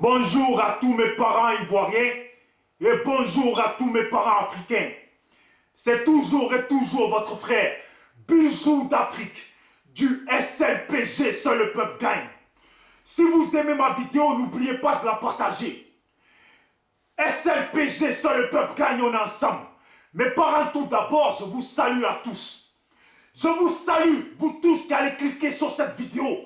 Bonjour à tous mes parents ivoiriens et bonjour à tous mes parents africains. C'est toujours et toujours votre frère, Bijou d'Afrique, du SLPG, Seul le peuple gagne. Si vous aimez ma vidéo, n'oubliez pas de la partager. SLPG, Seul le peuple gagne, on est ensemble. Mes parents, tout d'abord, je vous salue à tous. Je vous salue, vous tous qui allez cliquer sur cette vidéo.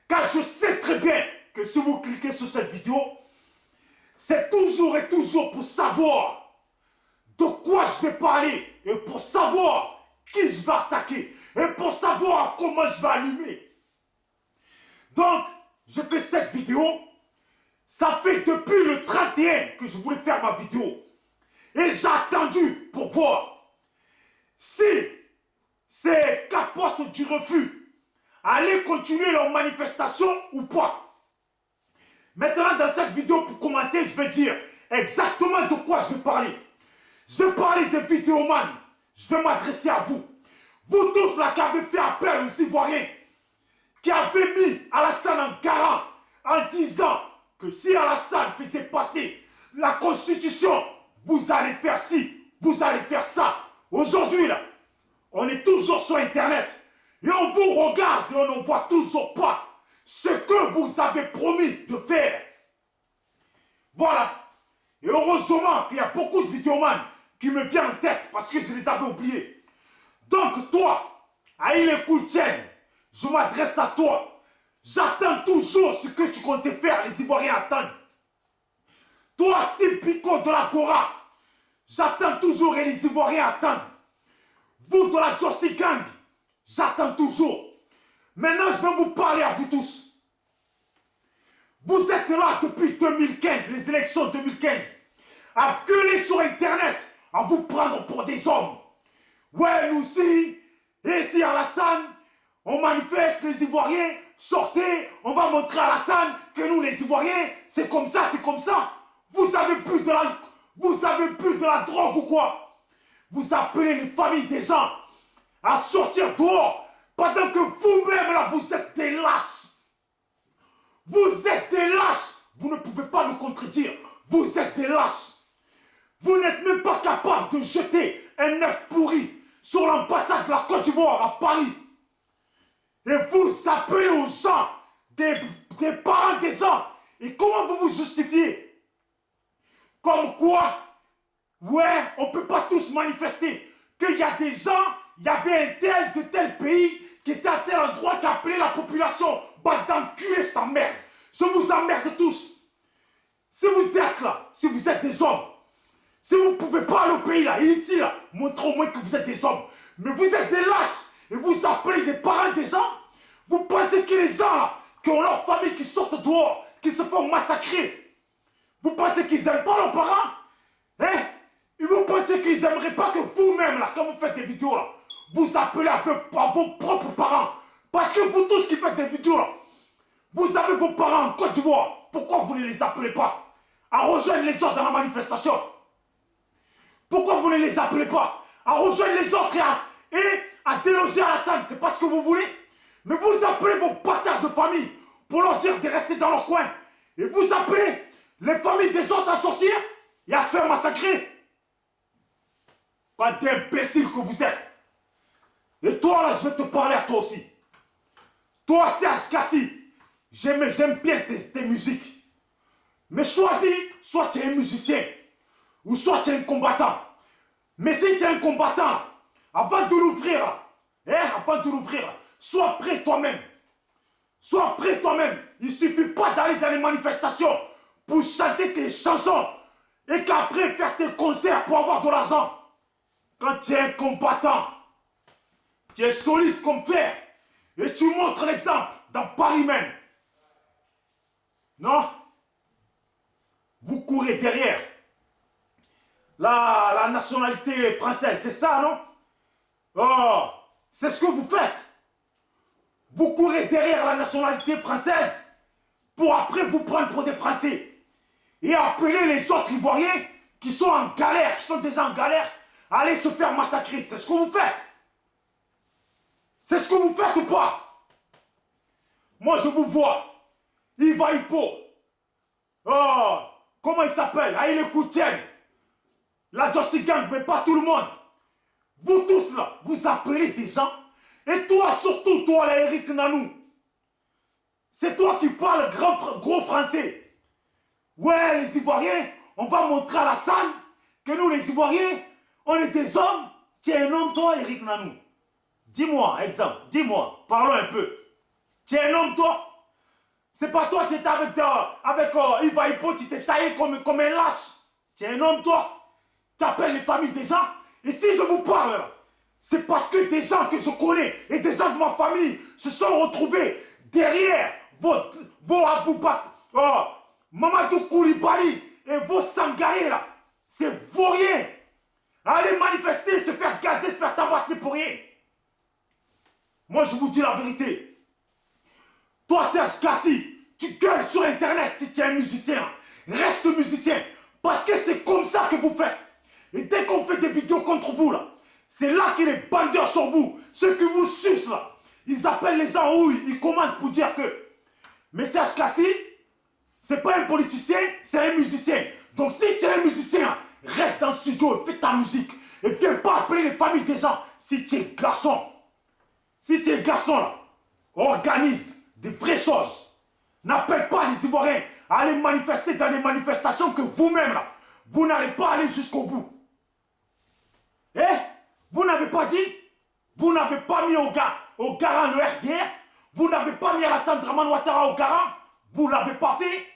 Car je sais très bien que si vous cliquez sur cette vidéo, c'est toujours et toujours pour savoir de quoi je vais parler et pour savoir qui je vais attaquer et pour savoir comment je vais allumer. Donc, je fais cette vidéo. Ça fait depuis le 31 que je voulais faire ma vidéo. Et j'ai attendu pour voir si ces capotes du refus allaient continuer leur manifestation ou pas. Maintenant, dans cette vidéo, pour commencer, je vais dire exactement de quoi je vais parler. Je vais parler des vidéomans. Je vais m'adresser à vous. Vous tous là qui avez fait appel aux Ivoiriens, qui avez mis Alassane en garant en disant que si Alassane faisait passer la Constitution, vous allez faire ci, vous allez faire ça. Aujourd'hui, là, on est toujours sur Internet et on vous regarde et on ne voit toujours pas ce que vous avez promis de faire. Voilà. Et heureusement qu'il y a beaucoup de vidéomans qui me viennent en tête parce que je les avais oubliés. Donc toi, Haïlé Koultchen, je m'adresse à toi. J'attends toujours ce que tu comptais faire, les Ivoiriens attendent. Toi, Steve Pico de la Gora, j'attends toujours et les Ivoiriens attendent. Vous de la Jossy Gang, j'attends toujours. Maintenant, je vais vous parler à vous tous. Vous êtes là depuis 2015, les élections 2015, à gueuler sur Internet, à vous prendre pour des hommes. Ouais, nous aussi, ici à Alassane, on manifeste, les Ivoiriens, sortez, on va montrer à Alassane que nous, les Ivoiriens, c'est comme ça, c'est comme ça. Vous avez plus de la drogue ou quoi? Vous appelez les familles des gens à sortir dehors, pendant que vous-même, là, vous êtes des lâches. Vous êtes des lâches. Vous ne pouvez pas me contredire. Vous êtes des lâches. Vous n'êtes même pas capable de jeter un œuf pourri sur l'ambassade de la Côte d'Ivoire à Paris. Et vous appelez aux gens, des parents des gens. Et comment vous vous justifiez? Comme quoi, ouais, on ne peut pas tous manifester. Qu'il y a des gens, il y avait un tel de tel pays qui était à tel endroit qui appelait la population. Bah d'enculer cette merde. Je vous emmerde tous. Si vous êtes là, si vous êtes des hommes, si vous ne pouvez pas aller au pays là, et ici là, montrez au moins que vous êtes des hommes. Mais vous êtes des lâches et vous appelez des parents des gens. Vous pensez que les gens là, qui ont leur famille qui sortent dehors, qui se font massacrer, vous pensez qu'ils n'aiment pas leurs parents? Hein? Et vous pensez qu'ils n'aimeraient pas que vous-même là, quand vous faites des vidéos là, vous appelez à vos propres parents? Parce que vous tous qui faites des vidéos là, vous avez vos parents en Côte d'Ivoire. Pourquoi vous ne les appelez pas à rejoindre les autres dans la manifestation? Pourquoi vous ne les appelez pas à rejoindre les autres et à déloger Alassane? C'est pas ce que vous voulez. Mais vous appelez vos bâtards de famille pour leur dire de rester dans leur coin. Et vous appelez les familles des autres à sortir et à se faire massacrer. Pas d'imbécile que vous êtes. Et toi là, je vais te parler à toi aussi. Toi, Serge Kassi, j'aime bien tes musiques. Mais choisis, soit tu es un musicien, ou soit tu es un combattant. Mais si tu es un combattant, avant de l'ouvrir, sois prêt toi-même. Sois prêt toi-même. Il ne suffit pas d'aller dans les manifestations pour chanter tes chansons et qu'après faire tes concerts pour avoir de l'argent. Quand tu es un combattant, tu es solide comme fer. Et tu montres l'exemple dans Paris même. Non? Vous courez derrière la nationalité française, c'est ça, non? Oh, c'est ce que vous faites. Vous courez derrière la nationalité française pour après vous prendre pour des Français. Et appeler les autres Ivoiriens qui sont en galère, qui sont déjà en galère, à aller se faire massacrer. C'est ce que vous faites. C'est ce que vous faites ou pas? Moi, je vous vois. Iva Hippo. Oh, comment il s'appelle? Aïe Koutienne, la Jossi Gang, mais pas tout le monde. Vous tous là, vous appelez des gens. Et toi, surtout toi, là, Eric Nanou. C'est toi qui parles gros français. Ouais, les Ivoiriens, on va montrer à la salle que nous, les Ivoiriens, on est des hommes. Tu es un homme, toi, Eric Nanou. Dis-moi, exemple, dis-moi, parlons un peu. Tu es un homme, toi. C'est pas toi, tu étais avec Iva Hippo, tu t'es taillé comme un lâche. Tu es un homme, toi. Tu appelles les familles des gens. Et si je vous parle, c'est parce que des gens que je connais et des gens de ma famille se sont retrouvés derrière vos Aboubak, Mamadou Koulibaly et vos Sangaré là. C'est vaurien. Allez manifester, se faire gazer, se faire tabasser pour rien. Moi, je vous dis la vérité. Toi, Serge Kassi, tu gueules sur Internet si tu es un musicien. Reste musicien. Parce que c'est comme ça que vous faites. Et dès qu'on fait des vidéos contre vous, là, c'est là que les bandeurs sur vous, ceux qui vous sucent, là, ils appellent les gens où ils commandent pour dire que. Mais Serge Kassi, c'est pas un politicien, c'est un musicien. Donc si tu es un musicien, reste dans le studio et fais ta musique. Et viens pas appeler les familles des gens si tu es garçon. Si tu es garçon, là, organise des vraies choses. N'appelle pas les Ivoiriens à aller manifester dans des manifestations que vous-même, là, vous n'allez pas aller jusqu'au bout. Eh? Vous n'avez pas dit? Vous n'avez pas mis au garant le RDR? Vous n'avez pas mis Alassane Dramane Ouattara au garant? Vous ne l'avez pas fait?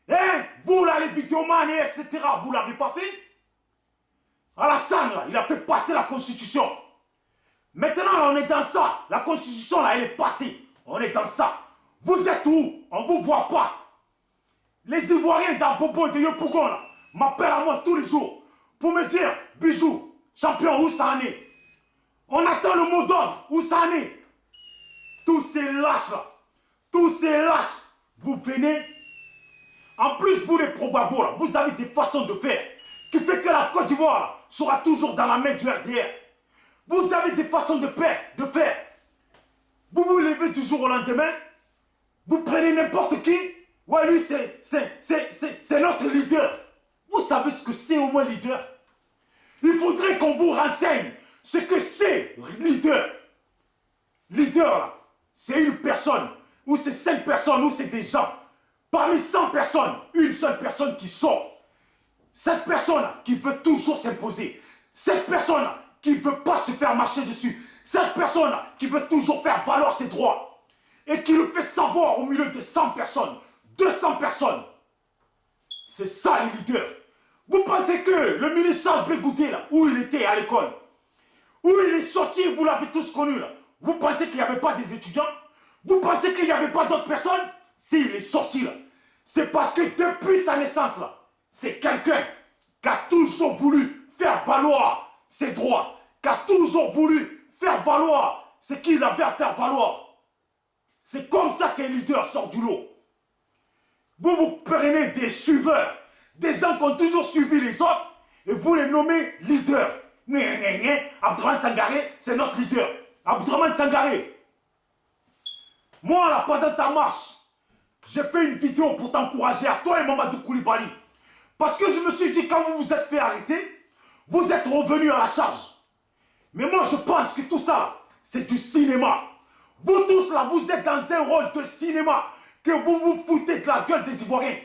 Eh? Vous là, les vidéomans, etc., vous ne l'avez pas fait? Alassane, là, il a fait passer la Constitution. Maintenant, là, on est dans ça. La Constitution, là, elle est passée. On est dans ça. Vous êtes où? On ne vous voit pas. Les Ivoiriens d'Abobo et de Yopougon, là, m'appellent à moi tous les jours pour me dire, Bijou, champion, où ça en est? On attend le mot d'ordre, où ça en est? Tous ces lâches là, tous ces lâches, vous venez. En plus, vous les probabos là, vous avez des façons de faire qui fait que la Côte d'Ivoire sera toujours dans la main du RDR. Vous avez des façons de faire. Vous vous levez du jour au lendemain, vous prenez n'importe qui. Ouais, lui, c'est notre leader. Vous savez ce que c'est au moins leader? Il faudrait qu'on vous renseigne ce que c'est leader. Leader, là, c'est une personne, ou c'est 5 personnes, ou c'est des gens. Parmi 100 personnes, une seule personne qui sort. Cette personne-là qui veut toujours s'imposer. Cette personne-là qui ne veut pas se faire marcher dessus. Cette personne-là qui veut toujours faire valoir ses droits. Et qui le fait savoir au milieu de 100 personnes, 200 personnes. C'est ça les leaders. Vous pensez que le ministre Charles Bégoudé, là, où il était à l'école, où il est sorti, vous l'avez tous connu, là, vous pensez qu'il n'y avait pas des étudiants? Vous pensez qu'il n'y avait pas d'autres personnes? S'il est sorti, là, c'est parce que depuis sa naissance, là, c'est quelqu'un qui a toujours voulu faire valoir ses droits, qui a toujours voulu faire valoir ce qu'il avait à faire valoir. C'est comme ça qu'un leader sort du lot. Vous prenez des suiveurs, des gens qui ont toujours suivi les autres, et vous les nommez leaders. Abdourahmane Sangaré, c'est notre leader. Abdourahmane Sangaré. Moi, là, pendant ta marche, j'ai fait une vidéo pour t'encourager à toi et Mamadou Koulibaly. Parce que je me suis dit, quand vous vous êtes fait arrêter, vous êtes revenu à la charge. Mais moi, je pense que tout ça, c'est du cinéma. Vous tous là, vous êtes dans un rôle de cinéma, que vous vous foutez de la gueule des Ivoiriens.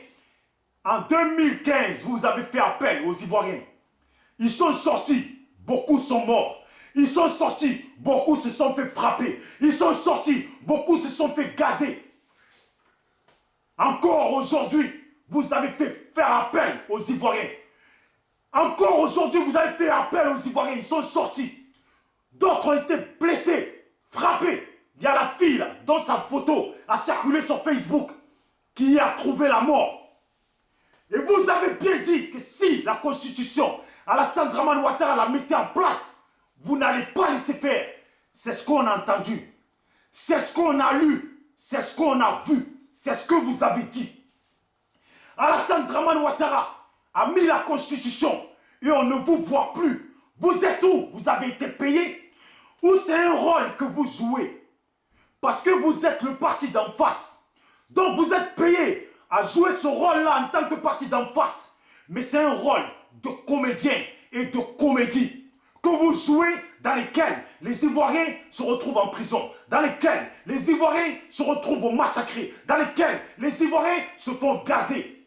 En 2015, vous avez fait appel aux Ivoiriens. Ils sont sortis, beaucoup sont morts. Ils sont sortis, beaucoup se sont fait frapper. Ils sont sortis, beaucoup se sont fait gazer. Encore aujourd'hui, vous avez fait faire appel aux Ivoiriens. Encore aujourd'hui, vous avez fait appel aux Ivoiriens. Ils sont sortis. D'autres ont été blessés, frappés. Il y a la fille là, dont sa photo a circulé sur Facebook, qui a trouvé la mort. Et vous avez bien dit que si la Constitution, Alassane Dramane Ouattara la mettait en place, vous n'allez pas laisser faire. C'est ce qu'on a entendu. C'est ce qu'on a lu. C'est ce qu'on a vu. C'est ce que vous avez dit. Alassane Dramane Ouattara a mis la Constitution et on ne vous voit plus. Vous êtes où? Vous avez été payé? Ou c'est un rôle que vous jouez? Parce que vous êtes le parti d'en face. Donc vous êtes payé à jouer ce rôle-là en tant que parti d'en face. Mais c'est un rôle de comédien et de comédie que vous jouez, dans lesquels les Ivoiriens se retrouvent en prison, dans lesquels les Ivoiriens se retrouvent massacrés, dans lesquels les Ivoiriens se font gazer.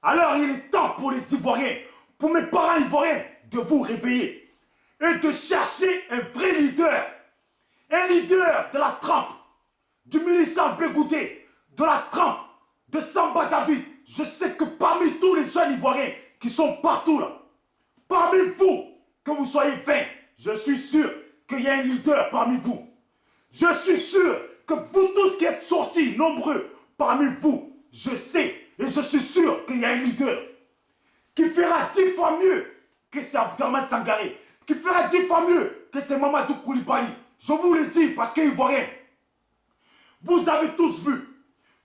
Alors il est temps pour les Ivoiriens, pour mes parents ivoiriens, de vous réveiller et de chercher un vrai leader de la trempe du militant Blé-Goudé, de la trempe de Samba David. Je sais que parmi tous les jeunes Ivoiriens qui sont partout là, parmi vous, que vous soyez 20, je suis sûr qu'il y a un leader parmi vous. Je suis sûr que vous tous qui êtes sortis, nombreux, parmi vous, je sais et je suis sûr qu'il y a un leader qui fera 10 fois mieux que c'est Abdraman Sangaré, qui fera 10 fois mieux que c'est Mamadou Koulibaly. Je vous le dis parce que Ivoiriens, vous avez tous vu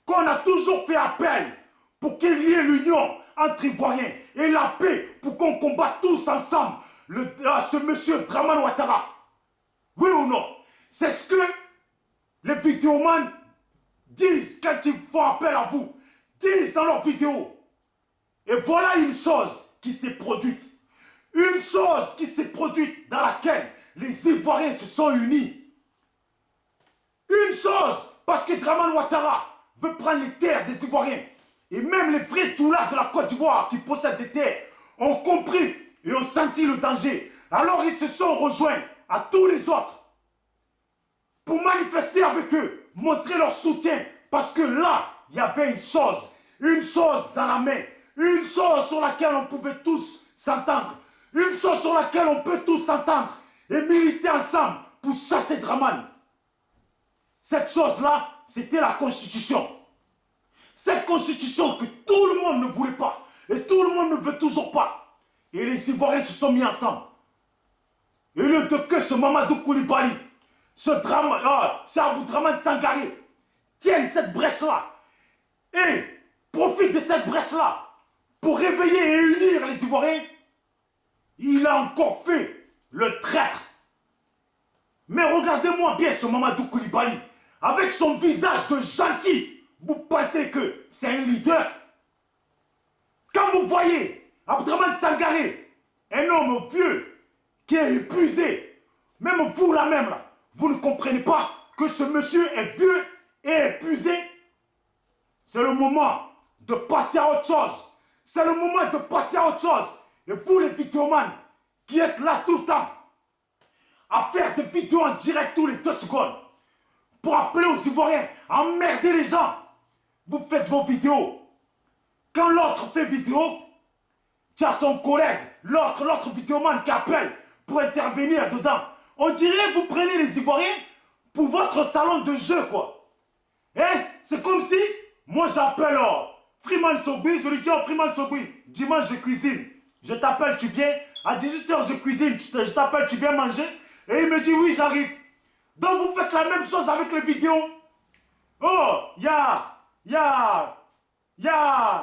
qu'on a toujours fait appel pour qu'il y ait l'union entre Ivoiriens et la paix pour qu'on combatte tous ensemble ce monsieur Dramane Ouattara. Oui ou non? C'est ce que les vidéomans disent quand ils font appel à vous, disent dans leurs vidéos. Et voilà une chose qui s'est produite. Une chose qui s'est produite dans laquelle les Ivoiriens se sont unis. Une chose, parce que Dramane Ouattara veut prendre les terres des Ivoiriens. Et même les vrais toulards de la Côte d'Ivoire qui possèdent des terres ont compris et ont senti le danger. Alors ils se sont rejoints à tous les autres pour manifester avec eux, montrer leur soutien. Parce que là, il y avait une chose dans la main, une chose sur laquelle on pouvait tous s'entendre, une chose sur laquelle on peut tous s'entendre et militer ensemble pour chasser Dramane. Cette chose-là, c'était la Constitution. Cette Constitution que tout le monde ne voulait pas et tout le monde ne veut toujours pas. Et les Ivoiriens se sont mis ensemble. Et le de que ce Mamadou Koulibaly, ce Abdraman Sangaré tiennent cette brèche-là et profitent de cette brèche-là pour réveiller et unir les Ivoiriens, il a encore fait le traître. Mais regardez-moi bien ce Mamadou Koulibaly, avec son visage de gentil. Vous pensez que c'est un leader? Quand vous voyez Abdraman Sangaré, un homme vieux qui est épuisé, même vous là même, là, vous ne comprenez pas que ce monsieur est vieux et épuisé. C'est le moment de passer à autre chose. C'est le moment de passer à autre chose. Et vous les vidéomans qui êtes là tout le temps, à faire des vidéos en direct tous les 2 secondes, pour appeler aux Ivoiriens, à emmerder les gens. Vous faites vos vidéos. Quand l'autre fait vidéo, tu as son collègue, l'autre vidéoman qui appelle pour intervenir dedans. On dirait que vous prenez les Ivoiriens pour votre salon de jeu, quoi. Hein? C'est comme si, moi j'appelle Freeman Sogui, je lui dis Freeman Sogui, dimanche je cuisine. Je t'appelle, tu viens. À 18h je cuisine, je t'appelle, tu viens manger. Et il me dit oui, j'arrive. Donc vous faites la même chose avec les vidéos. Oh,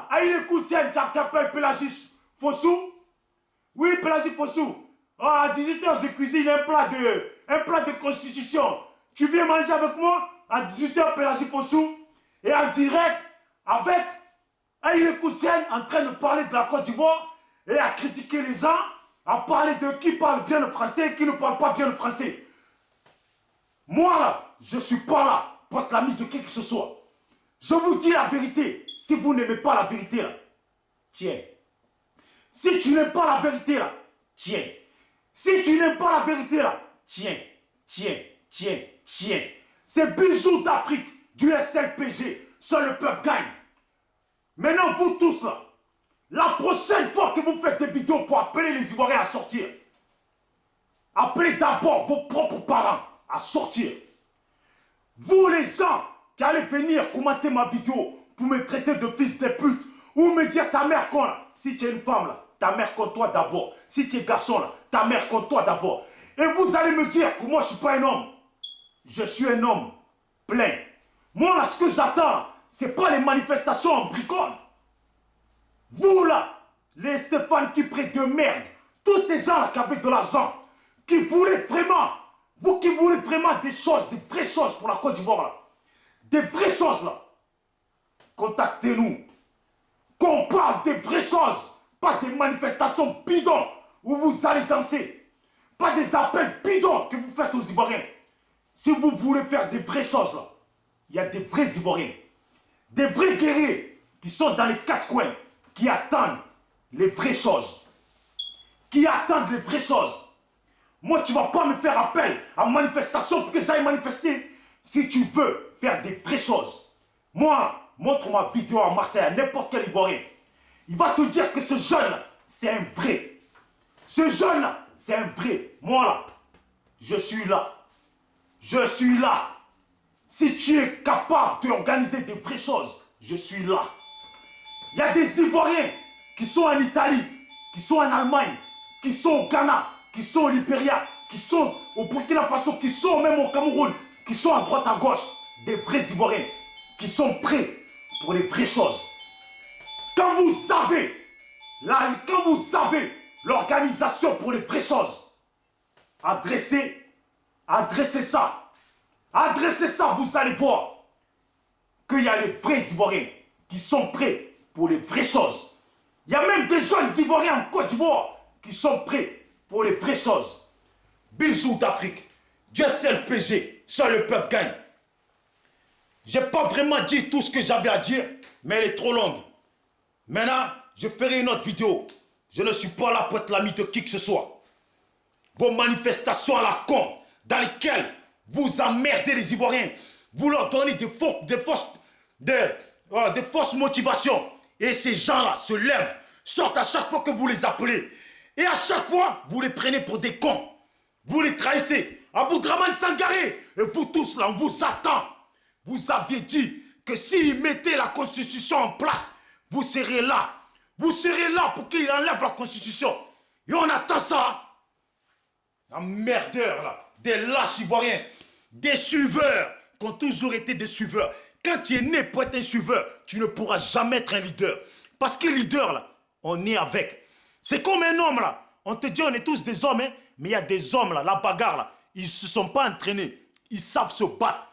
Aïe Koutienne qui appelle Pélagis Fossou. Oui, Pélagis Fossou. Oh, à 18h, je cuisine un plat de constitution. Tu viens manger avec moi à 18h, Pélagis Fossou. Et en direct, avec Aïe Koutienne en train de parler de la Côte d'Ivoire et à critiquer les gens, à parler de qui parle bien le français et qui ne parle pas bien le français. Moi là, je ne suis pas là pour être l'ami de qui que ce soit. Je vous dis la vérité. Si vous n'aimez pas la vérité là, tiens. Si tu n'aimes pas la vérité là, tiens. Si tu n'aimes pas la vérité là, tiens. Ces bijoux d'Afrique du SLPG, seul le peuple gagne. Maintenant vous tous là, la prochaine fois que vous faites des vidéos pour appeler les Ivoiriens à sortir, appelez d'abord vos propres parents à sortir. Vous les gens qui allez venir commenter ma vidéo pour me traiter de fils de pute ou me dire ta mère con là. Si tu es une femme là, ta mère contre toi d'abord. Si tu es garçon là, ta mère contre toi d'abord. Et vous allez me dire que moi je ne suis pas un homme. Je suis un homme plein. Moi là ce que j'attends, ce n'est pas les manifestations en bricole. Vous là, les Stéphane qui prêtent de merde, tous ces gens là qui avaient de l'argent, qui voulaient vraiment, vous qui voulez vraiment des choses, des vraies choses pour la Côte d'Ivoire là, des vraies choses là. contactez-nous. Qu'on parle des vraies choses, pas des manifestations bidons où vous allez danser. Pas des appels bidons que vous faites aux Ivoiriens. Si vous voulez faire des vraies choses, là, il y a des vrais Ivoiriens. Des vrais guerriers qui sont dans les quatre coins, qui attendent les vraies choses. Qui attendent les vraies choses. Moi, tu ne vas pas me faire appel à manifestation pour que j'aille manifester. Si tu veux faire des vraies choses, moi, montre ma vidéo à Marseille à n'importe quel Ivoirien. Il va te dire que ce jeune, c'est un vrai. Ce jeune, c'est un vrai. Moi, là, je suis là. Je suis là. Si tu es capable d'organiser des vraies choses, je suis là. Il y a des Ivoiriens qui sont en Italie, qui sont en Allemagne, qui sont au Ghana, qui sont au Libéria, qui sont au Burkina Faso, qui sont même au Cameroun, qui sont à droite à gauche. Des vrais Ivoiriens qui sont prêts pour les vraies choses. Quand vous avez l'organisation pour les vraies choses, adressez ça. Adressez ça, vous allez voir qu'il y a les vrais Ivoiriens qui sont prêts pour les vraies choses. Il y a même des jeunes Ivoiriens en Côte d'Ivoire qui sont prêts pour les vraies choses. Bijoux d'Afrique, Dieu sait le PG, seul le peuple gagne. Je n'ai pas vraiment dit tout ce que j'avais à dire, mais elle est trop longue. Maintenant, je ferai une autre vidéo. Je ne suis pas là pour être l'ami de qui que ce soit. Vos manifestations à la con, dans lesquelles vous emmerdez les Ivoiriens, vous leur donnez des fausses motivations. Et ces gens-là se lèvent, sortent à chaque fois que vous les appelez. Et à chaque fois, vous les prenez pour des cons. Vous les trahissez. Aboudraman Sangaré, et vous tous là, on vous attend. Vous aviez dit que s'ils mettaient la Constitution en place, vous serez là. Vous serez là pour qu'ils enlèvent la Constitution. Et on attend ça. Un merdeur là. Des lâches Ivoiriens. Des suiveurs qui ont toujours été des suiveurs. Quand tu es né pour être un suiveur, tu ne pourras jamais être un leader. Parce que leader là, on est avec. C'est comme un homme là. On te dit on est tous des hommes, hein, mais il y a des hommes là, la bagarre là, ils ne se sont pas entraînés. Ils savent se battre.